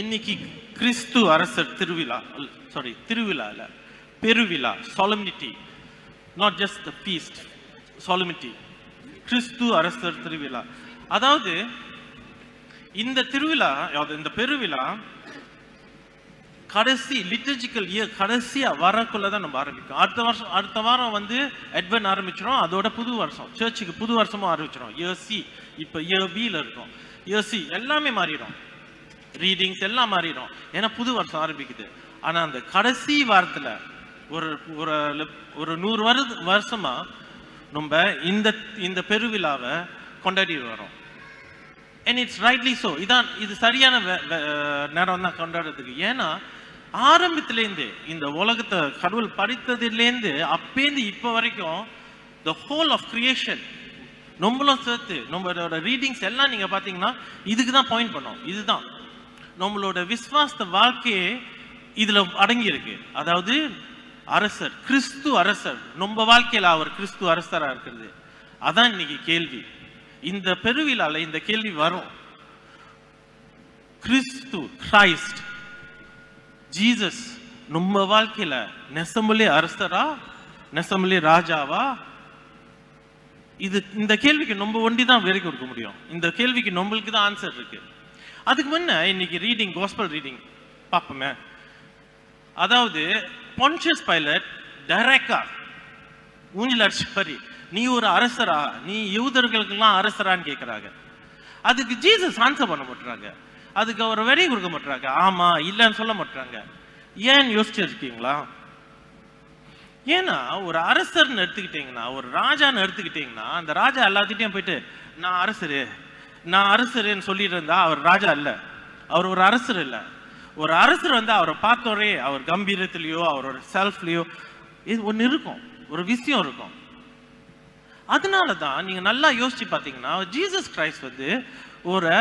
இன்னைக்கு கிறிஸ்து அரசர் திருவிழா, திருவிழா இல்ல, பெருவிழா, solemnity, not just the feast, solemnity, கிறிஸ்து அரசர் திருவிழா. அதாவது இந்த திருவிழா, இந்த பெருவிழா கடைசி லிட்டர்ஜிக்கல் இயர் கடைசியா வரக்குள்ளதான் நம்ம ஆரம்பிக்கும். அடுத்த வாரம் வந்து அட்வென்ட் ஆரம்பிச்சிடும். அதோட புது வருஷம், சர்ச்சுக்கு புது வருஷமும் ஆரம்பிச்சிடும். இயர் சி, இப்ப இயர் பில இருக்கும். இயர் சி எல்லாமே மாறிடும், ரீடிங்ஸ் எல்லாம் மாறிடும், ஏன்னா புது வருஷம் ஆரம்பிக்குது. ஆனா அந்த கடைசி வாரத்துல ஒரு 100 வருஷமா நம்ம இந்த பெருவிழாவை கொண்டாடி வரோம். and it's rightly so. இது சரியான நேரம் தான் கொண்டாடுறதுக்கு. ஏன்னா ஆரம்பத்திலேருந்து இந்த உலகத்தை கடவுள் படைத்ததுலேருந்து அப்பேந்து இப்போ வரைக்கும் the whole of creation நம்மளும் சேர்த்து நம்மளோட ரீடிங்ஸ் எல்லாம் நீங்க பாத்தீங்கன்னா இதுக்கு தான் பாயிண்ட் பண்ணோம். இதுதான் நம்மளோட விசுவாச வாழ்க்கையே இதுல அடங்கி இருக்கு. அதாவது அரசர், கிறிஸ்து அரசர், நம்ம வாழ்க்கையில அவர் கிறிஸ்து அரசரா இருக்கிறது. அதான் இன்னைக்கு கேள்வி. இந்த பெருவிழால இந்த கேள்வி வரும், கிறிஸ்து கிரைஸ்ட் ஜீசஸ் நம்ம வாழ்க்கையில நெசமலே அரசரா, நெசமலே ராஜாவா? இந்த கேள்விக்கு நம்ம ஒண்டிதான் விலை கொடுக்க முடியும். இந்த கேள்விக்கு நம்மளுக்கு தான் ஆன்சர் இருக்கு. அதுக்கு முன்ன இன்னைக்கு ரீடிங், காஸ்பல் ரீடிங் பார்ப்போமே. அதாவது பொன்ஷியஸ் பைலட் டைரக்டா ஊஞ்சல் அடிச்ச மாதிரி, நீ ஒரு அரசரா, நீ யூதர்களுக்கெல்லாம் அரசரான்னு கேட்கிறாங்க. அதுக்கு ஜீசஸ் ஆன்சர் பண்ண மாட்டாங்க, அதுக்கு அவர் விலை கொடுக்க மாட்டாங்க, ஆமா இல்லைன்னு சொல்ல மாட்டாங்க. ஏன் யோசிச்சிருக்கீங்களா? ஏன்னா ஒரு அரசர்னு எடுத்துக்கிட்டீங்கன்னா, ஒரு ராஜான்னு எடுத்துக்கிட்டீங்கன்னா, அந்த ராஜா எல்லாத்திட்டையும் போயிட்டு நான் அரசருன்னு சொல்லிட்டு இருந்தா அவர் ராஜா இல்ல, அவர் ஒரு அரசர் இல்ல. ஒரு அரசர் வந்து அவரை பார்த்தோரே அவர் கம்பீரத்திலேயோ அவரோட செல்ஃப்லயோ இது ஒன்று இருக்கும், ஒரு விஷயம் இருக்கும். அதனாலதான் நீங்க நல்லா யோசிச்சு பாத்தீங்கன்னா ஜீசஸ் கிரைஸ்ட் வந்து ஒரு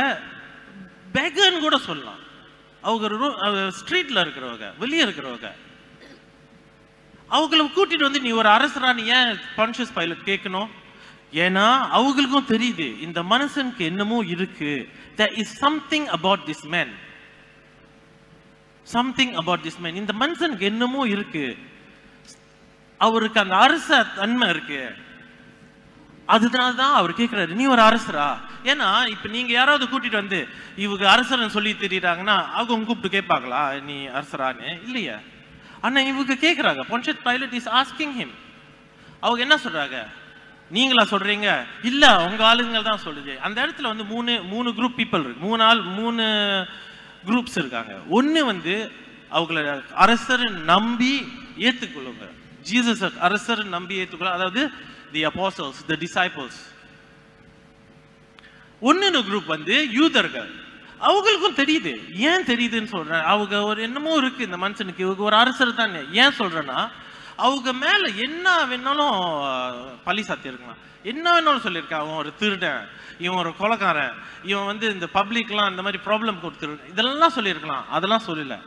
பெகர்னு கூட சொல்லலாம். அவங்க ஸ்ட்ரீட்ல இருக்கிறவங்க, வெளியே இருக்கிறவங்க, அவங்களை கூட்டிட்டு வந்து நீ ஒரு அரசரான்னு ஏன் பொன்ஷியஸ் பைலட் கேட்கணும்? ஏன்னா அவங்களுக்கும் தெரியுது இந்த மனுஷனுக்கு என்னமோ இருக்கு. There is something about this man. Something about this man. இந்த மனுஷனுக்கு என்னமோ இருக்கு, அவருக்கு அந்த அரச தன்மை இருக்கு. அதனாலதான் அவர் கேட்கிறாரு, நீ ஒரு அரசரா? ஏன்னா இப்ப நீங்க யாராவது கூட்டிட்டு வந்து இவங்க அரசர்னு சொல்லி தெரியுறாங்கன்னா அவங்க கூப்பிட்டு கேட்பாங்களா நீ அரசரான்னு? இல்லையா? ஆனா இவங்க கேட்கிறாங்க. பொன்ஷியஸ் பைலட் இஸ் ஆஸ்கிங் ஹிம். அவங்க என்ன சொல்றாங்க? நீங்களா சொல்றீங்க? இல்ல உங்க ஆளுங்க தான் சொல்லுது. அந்த இடத்துல வந்து மூணு குரூப் பீப்புள் இருக்கு, 3 குரூப்ஸ் இருக்காங்க. ஒன்னு வந்து அவங்கள அரசர் நம்பி ஏத்துக்கொள்ளுங்க, ஜீசஸ் அரசர் நம்பி ஏத்துக்கொள்ள, அதாவது the apostles, the disciples. ஒன்னு குரூப் வந்து யூதர்கள். அவங்களுக்கும் தெரியுது. ஏன் தெரியுதுன்னு சொல்றேன், அவங்க ஒரு என்னமோ இருக்கு இந்த மனுஷனுக்கு, இவங்க ஒரு அரசர் தானே. ஏன் சொல்றேன்னா அவங்க மேல என்ன வேணாலும் பழி சாத்தி இருக்கலாம், என்ன வேணாலும் சொல்லியிருக்கான். அவன் ஒரு திருடன், இவன் ஒரு கொலைக்காரன், இவன் வந்து இந்த பப்ளிக்லாம் இந்த மாதிரி ப்ராப்ளம் கொடுத்துரு, இதெல்லாம் சொல்லியிருக்கலாம். அதெல்லாம் சொல்லல,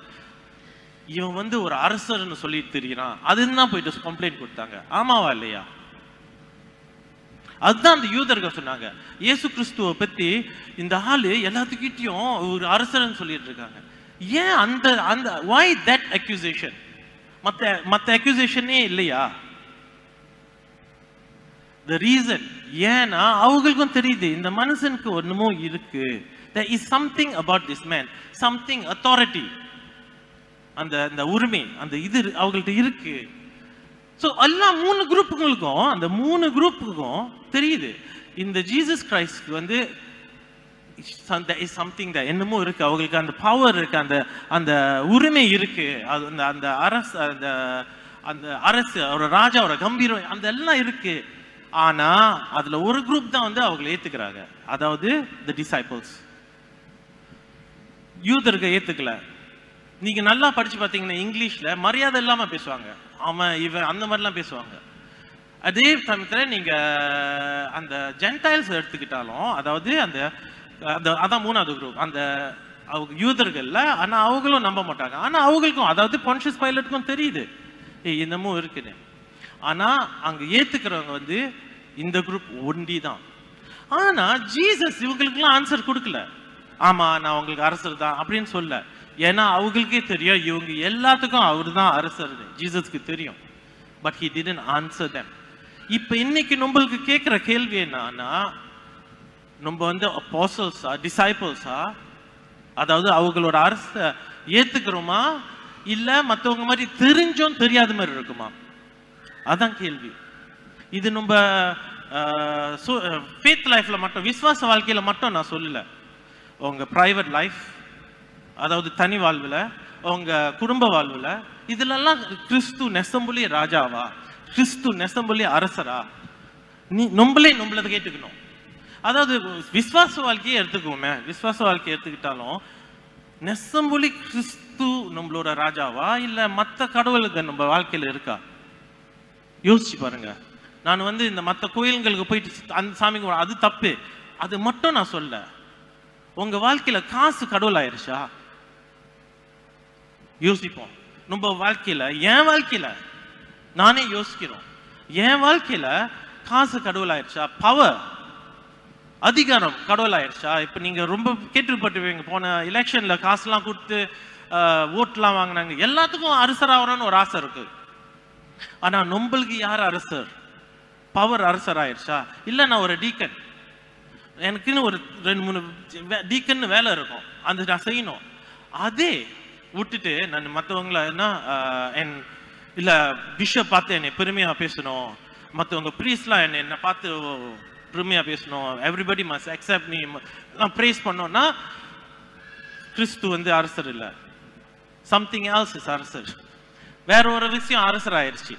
இவன் வந்து ஒரு அரசர்னு சொல்லிட்டு தெரியுறான். அதுதான் போயிட்டு கம்ப்ளைண்ட் கொடுத்தாங்க. ஆமாவா இல்லையா? அதுதான் அந்த யூதர்கள் சொன்னாங்க. இயேசு கிறிஸ்துவை பத்தி இந்த ஆளு எல்லாத்துக்கிட்டையும் ஒரு அரசர்னு சொல்லிட்டு இருக்காங்க. ஏன் அந்த why that accusation? மத்த அக்யூசேஷனே இல்லையா? the reason, ஏன்னா அவங்களுக்கும் தெரியுது இந்த மனுஷனுக்கு ஒண்ணுமோ இருக்கு. there is something about this man, something authority, அந்த உரிமை, அந்த இது அவங்கள்ட்ட இருக்கு. ஸோ எல்லா 3 குரூப்புகளுக்கும், அந்த 3 குரூப்புக்கும் தெரியுது இந்த ஜீசஸ் கிரைஸ்ட் வந்து சம்திங் தான், என்னமோ இருக்கு, அவங்களுக்கு அந்த பவர் இருக்கு, அந்த உரிமை இருக்கு, அந்த அரசு ஒரு ராஜாவோட கம்பீரம் அந்த எல்லாம் இருக்கு. ஆனா அதுல ஒரு குரூப் தான் வந்து அவங்களை ஏத்துக்கிறாங்க, அதாவது the disciples. யூதர்கள் ஏத்துக்கல. நீங்க நல்லா படிச்சு பாத்தீங்கன்னா இங்கிலீஷ்ல மரியாதை இல்லாம பேசுவாங்க, அவன் இவன் அந்த மாதிரிலாம் பேசுவாங்க. அதே சமயத்துல நீங்க அந்த ஜென்டைல்ஸ் எடுத்துக்கிட்டாலும், அதாவது அதான் 3வது குரூப், அந்த அவங்க யூதர்கள்ல, ஆனா அவங்களும் நம்ப மாட்டாங்க. ஆனா அவங்களுக்கும், அதாவது பொன்ஷியஸ் பைலட்டுக்கும் தெரியுது என்னமோ இருக்குன்னு. ஆனா அங்க ஏத்துக்கிறவங்க வந்து இந்த குரூப் ஒண்டி தான். ஆனா ஜீசஸ் இவங்களுக்குலாம் ஆன்சர் கொடுக்கல. ஆமா நான் உங்களுக்கு அரசர் தான் அப்படின்னு சொல்ல. ஏன்னா அவங்களுக்கே தெரியும் இவங்க எல்லாத்துக்கும் அவர் தான் அரசர், ஜீசஸ்க்கு தெரியும். But he didn't answer them. இப்ப இன்னைக்கு நம்மளுக்கு கேட்கிற கேள்வி என்னன்னா, நம்ம வந்து apostles-ஆ disciples-ஆ, அதாவது அவங்களோட அரச ஏத்துக்கிறோமா இல்ல மற்றவங்க மாதிரி தெரிஞ்சும் தெரியாத மாதிரி இருக்குமா? அதான் கேள்வி. இது நம்ம ஃபேத் லைஃப்ல மட்டும், விசுவாச வாழ்க்கையில மட்டும் நான் சொல்லல. உங்க பிரைவேட் லைஃப், அதாவது தனி வாழ்வுல, உங்க குடும்ப வாழ்வுல, இதுலெல்லாம் கிறிஸ்து நெசம்புலி ராஜாவா, கிறிஸ்து நெசம்புலி அரசரா? நம்மளை கேட்டுக்கணும். அதாவது விசுவாச வாழ்க்கையை எடுத்துக்குவோமே, விசுவாச வாழ்க்கையை எடுத்துக்கிட்டாலும் நெசம்புலி கிறிஸ்து நம்மளோட ராஜாவா இல்ல மற்ற கடவுளுக்கு நம்ம வாழ்க்கையில இருக்கா? யோசிச்சு பாருங்க. நான் வந்து இந்த மற்ற கோயில்களுக்கு போயிட்டு அந்த சாமிக்கு அது தப்பு, அது மட்டும் நான் சொல்ல. உங்க வாழ்க்கையில காசு கடவுள் ஆயிருச்சா? யோசிப்போம். நம்ம வாழ்க்கையில, என் வாழ்க்கையில நானே யோசிக்கிறோம், என் வாழ்க்கையில காசு கடவுள் ஆயிடுச்சா? பவர், அதிகாரம் கடவுள் ஆயிடுச்சா? இப்ப நீங்க ரொம்ப கேட்டுப்பட்டுவீங்க, போன எலெக்ஷன்ல காசுலாம் கொடுத்து ஓட்டுலாம் வாங்கினாங்க. எல்லாத்துக்கும் அரசர் ஆகணும்னு ஒரு ஆசை இருக்கு. ஆனா நம்மளுக்கு யார் அரசர்? பவர் அரசர் ஆயிடுச்சா? இல்ல நான் ஒரு டீக்கன், எனக்குன்னு ஒரு 2-3 டீக்கன் வேலை இருக்கும், அந்த நான் செய்யணும். அதே விட்டுட்டு நான் மற்றவங்கள என்ன இல்ல பிஷப் பார்த்து என்னை பெருமையா பேசணும், மற்றவங்க ப்ரீஸ்லாம் என்னை பார்த்து பெருமையா பேசணும், எவ்ரிபடி மஸ்ட் அக்செப்ட் மீ, நான் ப்ரேஸ் பண்ணோம்னா கிறிஸ்து வந்து அரசர் இல்லை. சம்திங் எல்ஸ் இஸ் அரசர். வேற ஒரு விஷயம் அரசர் ஆயிடுச்சு.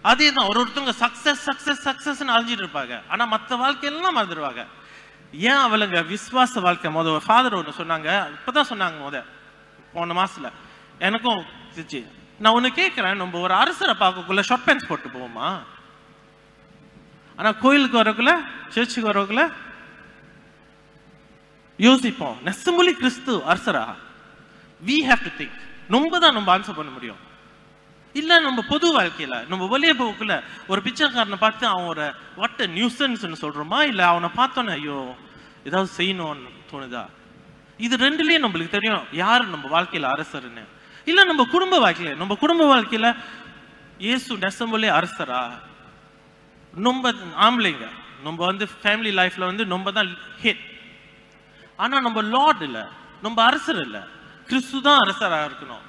அதே தான் ஒருத்தவங்க சக்சஸ் சக்சஸ் சக்சஸ்ன்னு அழிஞ்சிட்டு இருப்பாங்க, ஆனா மற்ற வாழ்க்கையெல்லாம் மறந்துடுவாங்க. ஏன் அவளுங்க விசுவாச வாழ்க்கை? ஒரு ஃபாதர் ஒன்று சொன்னாங்க, இப்பதான் சொன்னாங்க போன மாசத்துல, எனக்கும் நான் ஒண்ணு கேட்கிறேன், நம்ம ஒரு அரசரை பார்க்கக்குள்ள ஷார்ட் பேண்ட்ஸ் போட்டு போவோமா? ஆனா கோயிலுக்கு வரக்குள்ள, சர்ச்சுக்கு வரக்குள்ள யோசிப்போம், நெசம்புலி கிறிஸ்து அரசரா? we have to think. நம்ம தான் நம்ம ஆன்சர் பண்ண முடியும். இல்ல நம்ம பொது வாழ்க்கையில நம்ம வெளியே போகக்குள்ள ஒரு பிச்சைக்காரனை பார்த்து அவன் ஒரு வாட் நியூசன்ஸ் சொல்றோமா, இல்ல அவனை பார்த்தோன்னே ஐயோ ஏதாவது செய்யணும்னு தோணுதா? இது ரெண்டுலயும் நம்மளுக்கு தெரியும் யாரு நம்ம வாழ்க்கையில அரசர்னு. இல்ல நம்ம குடும்ப வாழ்க்கையில இயேசு நெசம்புலி அரசரா? நம்ம ஆம்பளைங்க, நம்ம வந்து ஃபேமிலி லைஃப்ல வந்து நம்ம தான் ஹெட். ஆனா நம்ம லார்ட் இல்ல, நம்ம அரசர் இல்ல, கிறிஸ்து தான் அரசரா இருக்கணும்.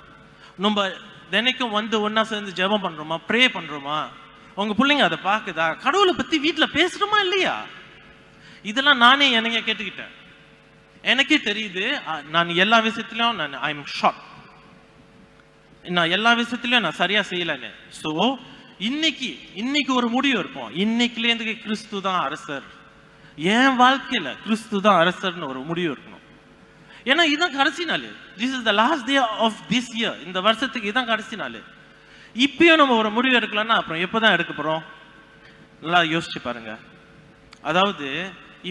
நம்ம தினைக்கும் வந்து ஒன்னா சேர்ந்து ஜெபம் பண்றோமா, ப்ரே பண்றோமா? உங்க பிள்ளைங்க அதை பாக்குதா? கடவுளை பத்தி வீட்டுல பேசுறோமா இல்லையா? இதெல்லாம் நானே எனக்கு கேட்டுக்கிட்டேன். எனக்கே தெரியுது நான் எல்லா விஷயத்திலும் ஐ எம் ஷார்ட், நான் எல்லா விஷயத்திலும் நான் சரியா செய்யலன்னு. ஸோ இன்னைக்கு ஒரு முடிவு இருப்போம், இன்னைக்குலேருந்து கிறிஸ்து தான் அரசர், என் வாழ்க்கையில கிறிஸ்து தான் அரசர்னு ஒரு முடிவு இருக்கணும். ஏன்னா இதுதான் கடைசி நாள். This is the last day of this year. இந்த வருஷத்துக்கு இதுதான் கடைசி நாள். இப்பயும் நம்ம ஒரு முடிவு எடுக்கலன்னா அப்புறம் எப்போதான் எடுக்க போறோம்? நல்லா யோசிச்சு பாருங்க. அதாவது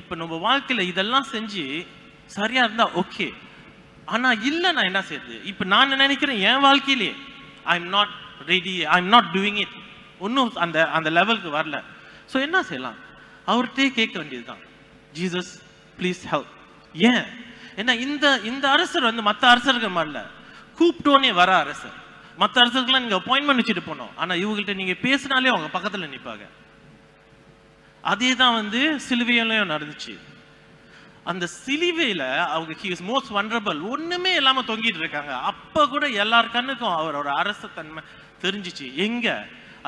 இப்ப நம்ம வாழ்க்கையில இதெல்லாம் செஞ்சு சரியா இருந்தா ஓகே, ஆனா இல்ல நான் என்ன செய்யுது? இப்ப நான் நினைக்கிறேன் என் வாழ்க்கையிலேயே I am not ready, I am not doing it, ஒன்னும் அந்த லெவலுக்கு வரல. ஸோ என்ன செய்யலாம்? அவர்கிட்டே கேட்க வேண்டியதுதான், ஜீசஸ் ப்ளீஸ் ஹெல்ப். ஏன்? ஏன்னா இந்த அரசர் வந்து மற்ற அரசர்கள் மாதிரில கூப்பிட்டோன்னே வர அரசர். மற்ற அரசர்கள்லாம் நீங்க அப்பாயின்மெண்ட் வச்சுட்டு போனோம், ஆனா இவங்கள்ட்ட நீங்க பேசினாலே அவங்க பக்கத்துல நிற்பாங்க. அதே தான் வந்து சிலுவையிலையும் நடந்துச்சு. அந்த சிலுவையில அவங்க he is most vulnerable, ஒண்ணுமே இல்லாம தொங்கிட்டு இருக்காங்க. அப்ப கூட எல்லார் கண்ணுக்கும் அவரோட அரச தன்மை தெரிஞ்சிச்சு. எங்க?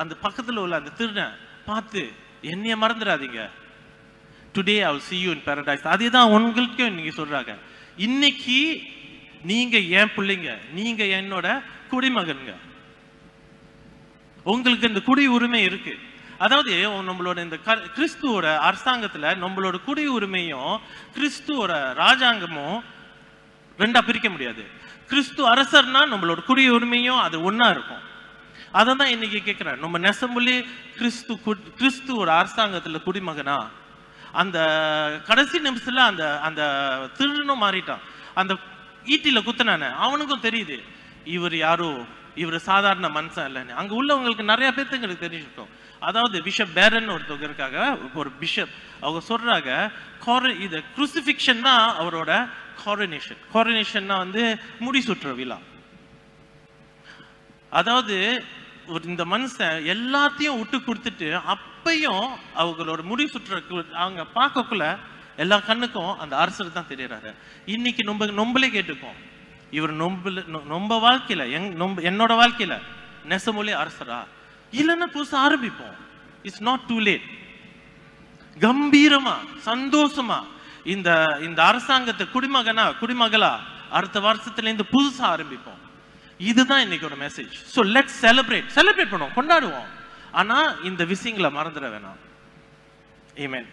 அந்த பக்கத்துல உள்ள அந்த திருடனை பார்த்து என்னைய மறந்துடாதீங்க, today I will see you in paradise. அதே தான் உங்களுக்கும் நீங்க சொல்றாங்க. இன்னைக்கு நீங்க என் பிள்ளைங்க, நீங்க என்னோட குடிமகன்ங்க, உங்களுக்கு இந்த குடி உரிமை இருக்கு. அதாவது நம்மளோட இந்த கிறிஸ்துவோட அரசாங்கத்துல நம்மளோட குடி உரிமையும் கிறிஸ்துவோட ராஜாங்கமும் ரெண்டா பிரிக்க முடியாது. கிறிஸ்து அரசர்னா நம்மளோட குடி உரிமையும் அது ஒன்னா இருக்கும். அதை தான் இன்னைக்கு கேட்கிறேன், நம்ம நெசம்புலி கிறிஸ்துவோட அரசாங்கத்துல குடிமகனா? அந்த கடைசி நிமிஷத்துல அந்த திருடனும் மாறிட்டான். அந்த ஈட்டில குத்துனானே அவனுக்கும் தெரியுது இவர் யாரோ, இவர் சாதாரண மனுஷன் இல்லைன்னு. அங்க உள்ளவங்களுக்கு நிறைய பேர்த்துங்களுக்கு தெரிஞ்சிருக்கும். அதாவது பிஷப் பேரன் ஒருத்தவங்க இருக்காங்க, ஒரு பிஷப், அவங்க சொல்றாங்க இது குருசிஃபிக்ஷன் தான் அவரோட coronation. Coronationனா வந்து முடிசூட்டுற விழா. அதாவது இந்த மனுஷன் எல்லாத்தையும் விட்டு கொடுத்துட்டு அப்பையும் அவங்களோட முடிசூட்டுற அவங்க பார்க்கக்குள்ள எல்லா கண்ணுக்கும் அந்த அரசர் தான் தெரியறாரு. இன்னைக்கு நொம்பலே கேட்டுக்கோம், இவர் நொம்ப வாழ்க்கையில என்னோட வாழ்க்கையில நெசமொழி அரசரா இல்லைன்னா புதுசா ஆரம்பிப்போம். It's not too late. கம்பீரமா சந்தோஷமா இந்த இந்த அரசாங்கத்தை குடிமகளா அடுத்த வருஷத்துல இருந்து புதுசா ஆரம்பிப்போம். இதுதான் இன்னைக்கோட மெசேஜ். ஸோ லெட்ஸ் செலிப்ரேட் பண்ணுவோம், கொண்டாடுவோம். ஆனா இந்த விஷயங்களை மறந்துட வேணாம். ஆமென்.